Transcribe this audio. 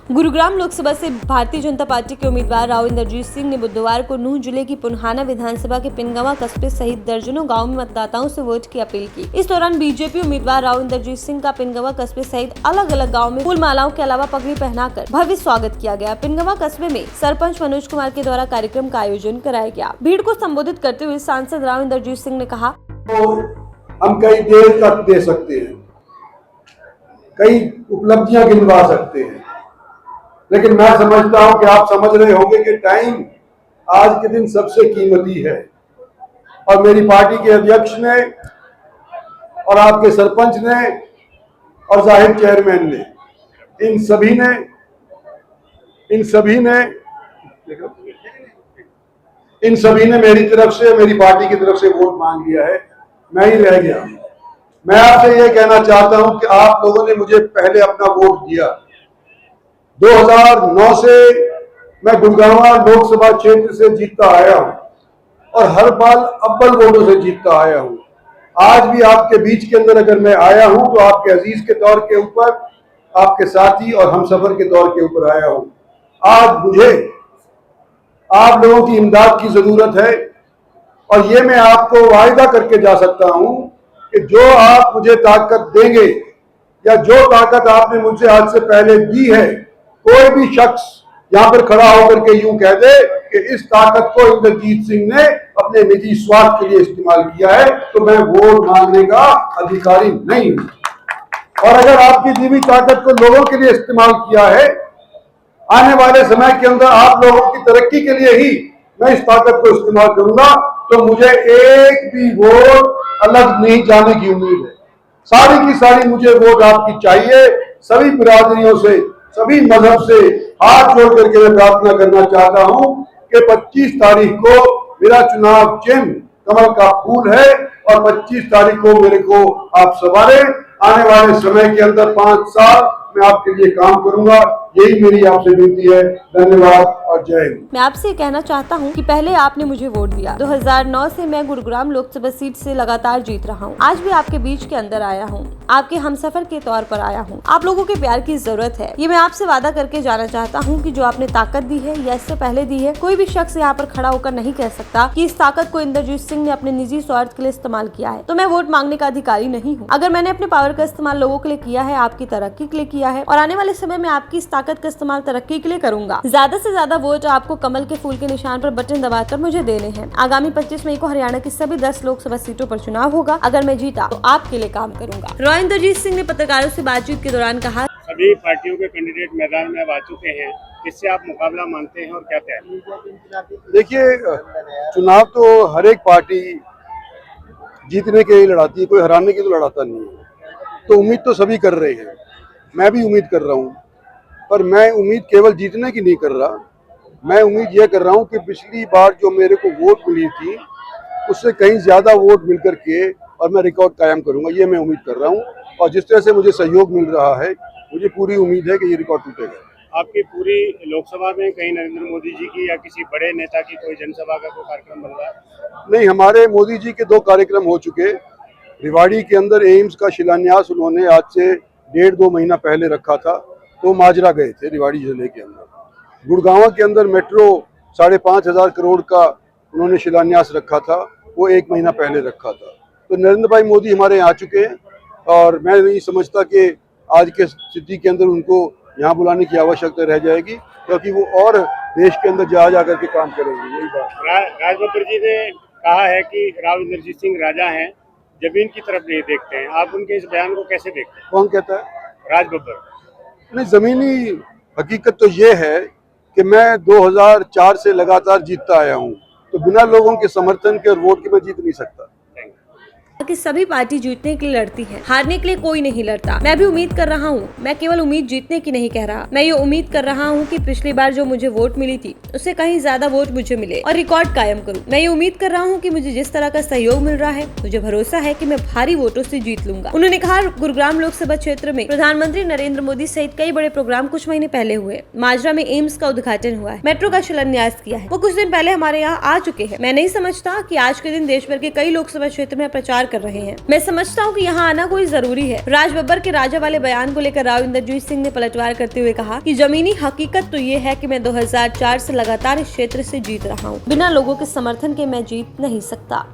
गुरुग्राम लोकसभा से भारतीय जनता पार्टी के उम्मीदवार राव इंद्रजीत सिंह ने बुधवार को नूंह जिले की पुन्हाना विधानसभा के पिनगवां कस्बे सहित दर्जनों गांव में मतदाताओं से वोट की अपील की। इस दौरान बीजेपी उम्मीदवार राव इंद्रजीत सिंह का पिनगवां कस्बे सहित अलग अलग गाँव में फूल मालाओं के अलावा पगड़ी पहनाकर भव्य स्वागत किया गया। पिनगवां कस्बे में सरपंच मनोज कुमार के द्वारा कार्यक्रम का आयोजन कराया गया। भीड़ को संबोधित करते हुए सांसद राव इंद्रजीत सिंह ने कहा, हम कई देर तक दे सकते हैं, कई उपलब्धियां गिनवा सकते हैं, लेकिन मैं समझता हूं कि आप समझ रहे होंगे कि टाइम आज के दिन सबसे कीमती है। और मेरी पार्टी के अध्यक्ष ने और आपके सरपंच ने और जाहिर चेयरमैन ने, इन सभी ने मेरी तरफ से, मेरी पार्टी की तरफ से वोट मांग लिया है। मैं ही रह गया। मैं आपसे ये कहना चाहता हूं कि आप लोगों ने मुझे पहले अपना वोट दिया। 2009 से मैं गुड़गांव लोकसभा क्षेत्र से जीतता आया हूं और हर बार अव्वल वोटों से जीतता आया हूं। आज भी आपके बीच के अंदर अगर मैं आया हूं तो आपके अजीज के तौर के ऊपर, आपके साथी और हमसफर के तौर के ऊपर आया हूं। आज मुझे आप लोगों की इमदाद की जरूरत है और ये मैं आपको वायदा करके जा सकता हूं कि जो आप मुझे ताकत देंगे या जो ताकत आपने मुझसे आज से पहले दी है, कोई भी शख्स यहां पर खड़ा होकर के यूं कह दे कि इस ताकत को इंद्रजीत सिंह ने अपने निजी स्वार्थ के लिए इस्तेमाल किया है, तो मैं वोट मांगने का अधिकारी नहीं हूं। और अगर आपकी दी हुई ताकत को लोगों के लिए इस्तेमाल किया है, आने वाले समय के अंदर आप लोगों की तरक्की के लिए ही मैं इस ताकत को इस्तेमाल करूंगा, तो मुझे एक भी वोट अलग नहीं जाने की उम्मीद है। सारी की सारी मुझे वोट आपकी चाहिए। सभी बिरादरियों से, सभी मजहब से हाथ जोड़ करके मैं प्रार्थना करना चाहता हूं कि 25 तारीख को मेरा चुनाव चिन्ह कमल का फूल है और 25 तारीख को मेरे को आप सवारे। आने वाले समय के अंदर 5 साल मैं आपके लिए काम करूंगा। यही मेरी आपसे विनती है। धन्यवाद और जय हिंद। मैं आपसे कहना चाहता हूं कि पहले आपने मुझे वोट दिया। 2009 से मैं गुरुग्राम लोकसभा सीट से लगातार जीत रहा हूं। आज भी आपके बीच के अंदर आया हूं, आपके हमसफर के तौर पर आया हूं। आप लोगों के प्यार की जरूरत है, ये मैं आपसे वादा करके जाना चाहता हूं कि जो आपने ताकत दी है या इससे पहले दी है, कोई भी शख्स यहाँ पर खड़ा होकर नहीं कह सकता कि इस ताकत को इंद्रजीत सिंह ने अपने निजी स्वार्थ के लिए इस्तेमाल किया है। तो मैं वोट मांगने का अधिकारी नहीं हूँ। अगर मैंने अपने पावर का इस्तेमाल लोगों के लिए किया है, आपकी तरक्की के लिए किया है और आने वाले समय में आपकी इस ताकत का इस्तेमाल तरक्की के लिए करूंगा। ज्यादा से ज्यादा वोट आपको कमल के फूल के निशान पर बटन दबाकर मुझे देने हैं। आगामी 25 मई को हरियाणा की सभी 10 लोकसभा सीटों पर चुनाव होगा। अगर मैं जीता तो आपके लिए काम करूंगा। राव इंद्रजीत सिंह ने पत्रकारों से बातचीत के दौरान कहा, सभी पार्टियों के कैंडिडेट मैदान में आ चुके हैं, किससे आप मुकाबला मानते हैं और क्या तय? देखिए, चुनाव तो हर एक पार्टी जीतने के लिए लड़ाती है, कोई हराने की तो लड़ाता नहीं है। तो उम्मीद तो सभी कर रहे हैं, मैं भी उम्मीद कर रहा हूँ, पर मैं उम्मीद केवल जीतने की नहीं कर रहा। मैं उम्मीद यह कर रहा हूँ कि पिछली बार जो मेरे को वोट मिली थी उससे कहीं ज्यादा वोट मिलकर के और मैं रिकॉर्ड कायम करूंगा, ये मैं उम्मीद कर रहा हूँ। और जिस तरह से मुझे सहयोग मिल रहा है, मुझे पूरी उम्मीद है कि ये रिकॉर्ड टूटेगा। आपकी पूरी लोकसभा में कहीं नरेंद्र मोदी जी की या किसी बड़े नेता की कोई जनसभा का कोई कार्यक्रम बन रहा है? नहीं, हमारे मोदी जी के 2 कार्यक्रम हो चुके। रेवाड़ी के अंदर एम्स का शिलान्यास उन्होंने आज से 1.5-2 महीना पहले रखा था, तो माजरा गए थे रेवाड़ी जिले के अंदर। गुड़गांव के अंदर मेट्रो 5,500 करोड़ का उन्होंने शिलान्यास रखा था, वो 1 महीना पहले रखा था। तो नरेंद्र भाई मोदी हमारे यहाँ आ चुके हैं और मैं नहीं समझता कि आज के स्थिति के अंदर उनको यहाँ बुलाने की आवश्यकता रह जाएगी, क्योंकि वो और देश के अंदर जा करके काम करेंगे। यही बात। राज बब्बर जी ने कहा है कि राव इंद्रजीत सिंह राजा हैं, जमीन की तरफ नहीं देखते हैं। आप उनके इस बयान को कैसे देखते हैं? कौन कहता है? राज बब्बर। नहीं, जमीनी हकीकत तो ये है कि मैं 2004 से लगातार जीतता आया हूँ, तो बिना लोगों के समर्थन के और वोट के मैं जीत नहीं सकता। कि सभी पार्टी जीतने के लिए लड़ती है, हारने के लिए कोई नहीं लड़ता। मैं भी उम्मीद कर रहा हूँ, मैं केवल उम्मीद जीतने की नहीं कह रहा। मैं ये उम्मीद कर रहा हूँ कि पिछली बार जो मुझे वोट मिली थी उससे कहीं ज्यादा वोट मुझे मिले और रिकॉर्ड कायम करूँ। मैं ये उम्मीद कर रहा हूँ कि मुझे जिस तरह का सहयोग मिल रहा है, मुझे भरोसा है कि मैं भारी वोटों से जीत लूंगा। उन्होंने कहा, गुरुग्राम लोकसभा क्षेत्र में प्रधानमंत्री नरेंद्र मोदी सहित कई बड़े प्रोग्राम कुछ महीने पहले हुए। माजरा में एम्स का उद्घाटन हुआ है, मेट्रो का शिलान्यास किया है, वो कुछ दिन पहले हमारे यहाँ आ चुके हैं। मैं नहीं समझता कि आज के दिन देश भर के कई लोकसभा क्षेत्र में प्रचार कर रहे हैं। मैं समझता हूँ कि यहाँ आना कोई जरूरी है। राज बब्बर के राजा वाले बयान को लेकर राव इंद्रजीत सिंह ने पलटवार करते हुए कहा कि जमीनी हकीकत तो ये है कि मैं 2004 से लगातार इस क्षेत्र से जीत रहा हूँ। बिना लोगों के समर्थन के मैं जीत नहीं सकता।